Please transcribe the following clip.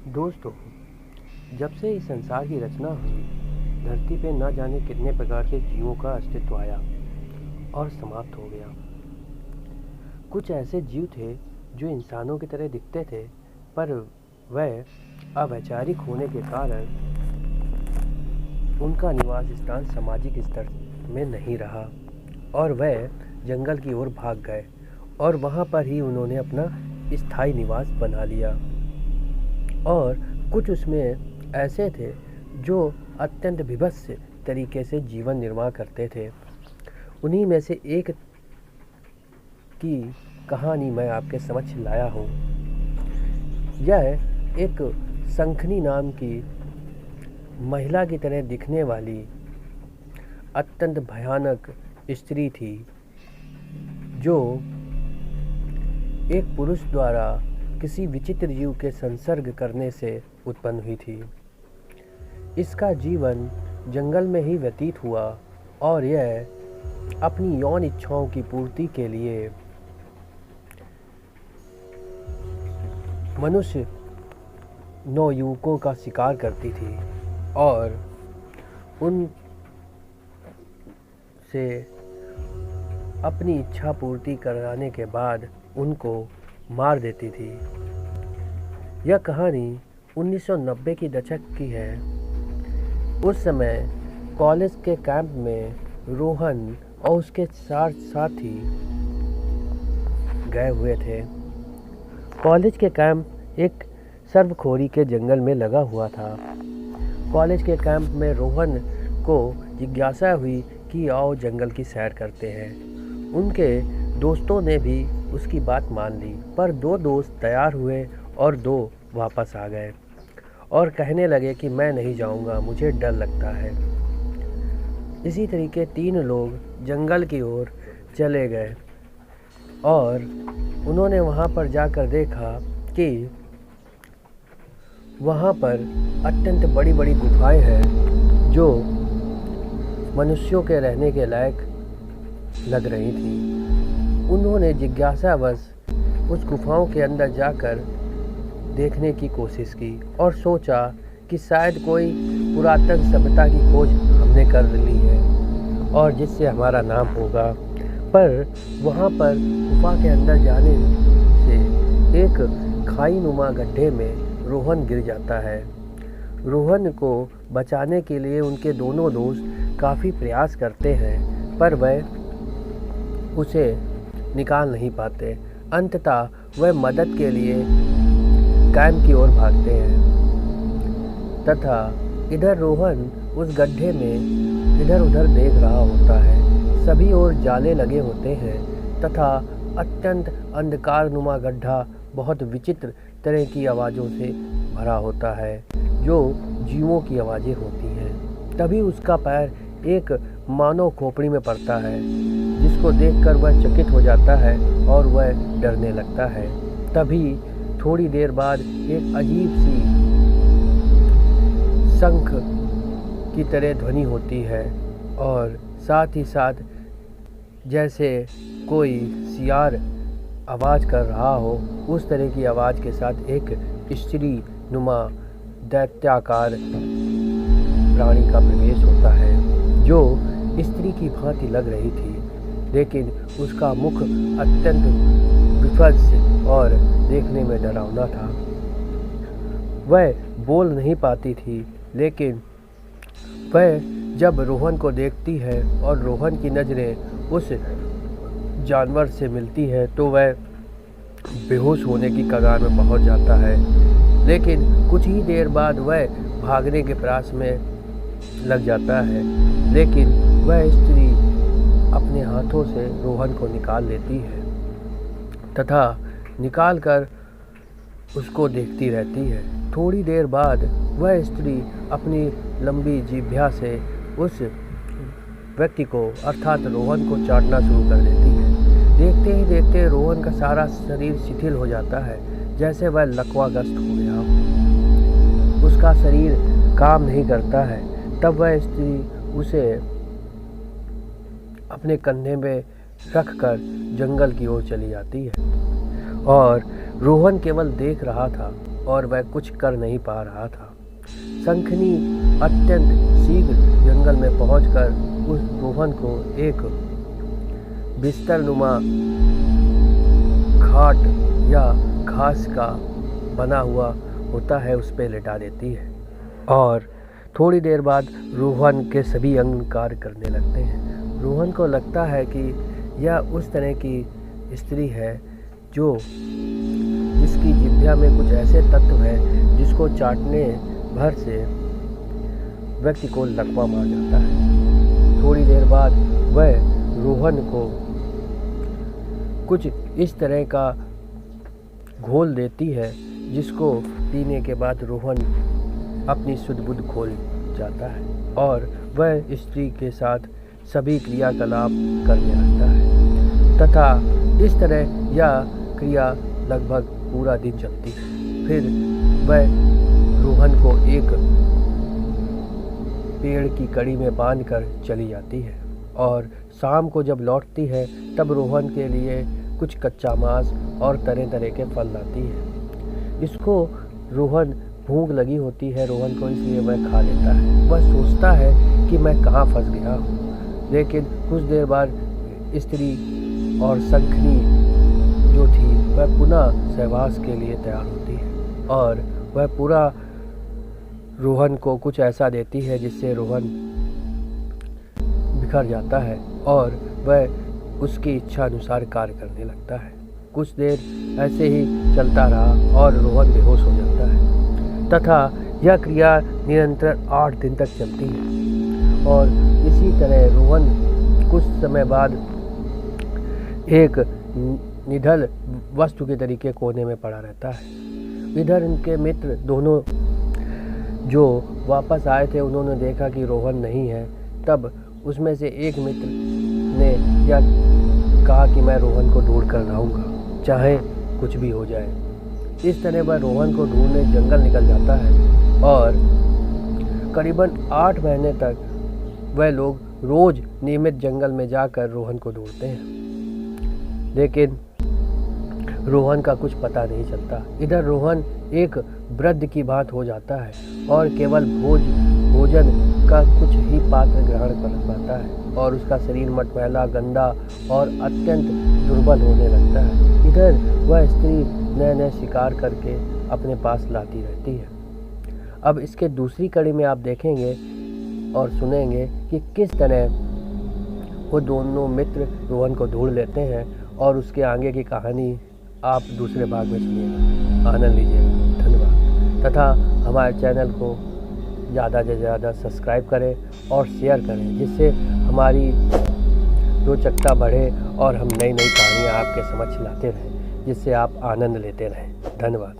दोस्तों, जब से इस संसार की रचना हुई, धरती पे न जाने कितने प्रकार के जीवों का अस्तित्व आया और समाप्त हो गया। कुछ ऐसे जीव थे जो इंसानों की तरह दिखते थे, पर वह अवैचारिक होने के कारण उनका निवास स्थान सामाजिक स्तर में नहीं रहा और वह जंगल की ओर भाग गए और वहाँ पर ही उन्होंने अपना स्थायी निवास बना लिया। और कुछ उसमें ऐसे थे जो अत्यंत विभत्स तरीके से जीवन निर्वाह करते थे। उन्हीं में से एक की कहानी मैं आपके समक्ष लाया हूँ। यह एक शंखनी नाम की महिला की तरह दिखने वाली अत्यंत भयानक स्त्री थी, जो एक पुरुष द्वारा किसी विचित्र जीव के संसर्ग करने से उत्पन्न हुई थी। इसका जीवन जंगल में ही व्यतीत हुआ और यह अपनी यौन इच्छाओं की पूर्ति के लिए मनुष्य नवयुवकों का शिकार करती थी और उन से अपनी इच्छा पूर्ति कराने के बाद उनको मार देती थी। यह कहानी 1990 की दशक की है। उस समय कॉलेज के कैंप में रोहन और उसके साथी गए हुए थे। कॉलेज के कैंप एक सर्वखोरी के जंगल में लगा हुआ था। कॉलेज के कैंप में रोहन को जिज्ञासा हुई कि आओ जंगल की सैर करते हैं। उनके दोस्तों ने भी उसकी बात मान ली, पर 2 दोस्त तैयार हुए और 2 वापस आ गए और कहने लगे कि मैं नहीं जाऊंगा, मुझे डर लगता है। इसी तरीके 3 लोग जंगल की ओर चले गए और उन्होंने वहाँ पर जाकर देखा कि वहाँ पर अत्यंत बड़ी बड़ी गुफाएं हैं जो मनुष्यों के रहने के लायक लग रही थी। उन्होंने जिज्ञासावश उस गुफाओं के अंदर जाकर देखने की कोशिश की और सोचा कि शायद कोई पुरातन सभ्यता की खोज हमने कर ली है और जिससे हमारा नाम होगा। पर वहाँ पर गुफा के अंदर जाने से एक खाई नुमा गड्ढे में रोहन गिर जाता है। रोहन को बचाने के लिए उनके दोनों दोस्त काफ़ी प्रयास करते हैं, पर वह उसे निकाल नहीं पाते। अंततः वह मदद के लिए कैंप की ओर भागते हैं तथा इधर रोहन उस गड्ढे में इधर उधर देख रहा होता है। सभी ओर जाले लगे होते हैं तथा अत्यंत अंधकारनुमा गड्ढा बहुत विचित्र तरह की आवाज़ों से भरा होता है, जो जीवों की आवाज़ें होती हैं। तभी उसका पैर एक मानव खोपड़ी में पड़ता है, जिसको देखकर वह चकित हो जाता है और वह डरने लगता है। तभी थोड़ी देर बाद एक अजीब सी शंख की तरह ध्वनि होती है और साथ ही साथ जैसे कोई सियार आवाज़ कर रहा हो, उस तरह की आवाज़ के साथ एक स्त्री नुमा दैत्याकार प्राणी का प्रवेश होता है, जो स्त्री की भांति लग रही थी, लेकिन उसका मुख अत्यंत विभत्स और देखने में डरावना था। वह बोल नहीं पाती थी, लेकिन वह जब रोहन को देखती है और रोहन की नज़रें उस जानवर से मिलती है तो वह बेहोश होने की कगार में पहुंच जाता है। लेकिन कुछ ही देर बाद वह भागने के प्रयास में लग जाता है, लेकिन वह स्त्री अपने हाथों से रोहन को निकाल लेती है तथा निकालकर उसको देखती रहती है। थोड़ी देर बाद वह स्त्री अपनी लंबी जीभ्या से उस व्यक्ति को अर्थात रोहन को चाटना शुरू कर देती है। देखते ही देखते रोहन का सारा शरीर शिथिल हो जाता है, जैसे वह लकवाग्रस्त हो गया। उसका शरीर काम नहीं करता है। तब वह स्त्री उसे अपने कंधे में रखकर जंगल की ओर चली जाती है और रोहन केवल देख रहा था और वह कुछ कर नहीं पा रहा था। शंखनी अत्यंत शीघ्र जंगल में पहुंचकर उस रोहन को एक बिस्तरनुमा खाट या घास का बना हुआ होता है उस पर लेटा देती है और थोड़ी देर बाद रोहन के सभी अंग कार्य करने लगते हैं। रोहन को लगता है कि यह उस तरह की स्त्री है जिसकी जिह्वा में कुछ ऐसे तत्व हैं जिसको चाटने भर से व्यक्ति को लकवा मार जाता है। थोड़ी देर बाद वह रोहन को कुछ इस तरह का घोल देती है जिसको पीने के बाद रोहन अपनी सुध बुध खोल जाता है और वह स्त्री के साथ सभी क्रियाकलाप करने लगता है तथा इस तरह यह क्रिया लगभग पूरा दिन चलती है। फिर वह रोहन को एक पेड़ की कड़ी में बांधकर चली जाती है और शाम को जब लौटती है तब रोहन के लिए कुछ कच्चा मांस और तरह तरह के फल लाती है। इसको रोहन भूख लगी होती है रोहन को, इसलिए वह खा लेता है। वह सोचता है कि मैं कहाँ फंस गया हूँ, लेकिन कुछ देर बाद स्त्री और शंखनी जो थी वह पुनः सहवास के लिए तैयार होती है और वह पूरा रोहन को कुछ ऐसा देती है जिससे रोहन बिखर जाता है और वह उसकी इच्छा अनुसार कार्य करने लगता है। कुछ देर ऐसे ही चलता रहा और रोहन बेहोश हो जाता है तथा यह क्रिया निरंतर 8 दिन तक चलती है और इसी तरह रोहन कुछ समय बाद एक निडल वस्तु के तरीके कोने में पड़ा रहता है। इधर इनके मित्र दोनों जो वापस आए थे उन्होंने देखा कि रोहन नहीं है। तब उसमें से एक मित्र ने यह कहा कि मैं रोहन को ढूंढ कर लाऊंगा, चाहे कुछ भी हो जाए। इस तरह वह रोहन को ढूंढने जंगल निकल जाता है और करीबन 8 महीने तक वह लोग रोज नियमित जंगल में जाकर रोहन को ढूंढते हैं, लेकिन रोहन का कुछ पता नहीं चलता। इधर रोहन एक वृद्ध की बात हो जाता है और केवल भोजन का कुछ ही पात्र ग्रहण कर पाता है और उसका शरीर मटमैला, गंदा और अत्यंत दुर्बल होने लगता है। इधर वह स्त्री नए नए शिकार करके अपने पास लाती रहती है। अब इसके दूसरी कड़ी में आप देखेंगे और सुनेंगे कि किस तरह वो दोनों मित्र रोहन को ढूंढ लेते हैं और उसके आगे की कहानी आप दूसरे भाग में सुनिएगा। आनंद लीजिएगा। धन्यवाद। तथा हमारे चैनल को ज़्यादा से ज़्यादा सब्सक्राइब करें और शेयर करें, जिससे हमारी रोचकता बढ़े और हम नई नई कहानियाँ आपके समक्ष लाते रहें, जिससे आप आनंद लेते रहें। धन्यवाद।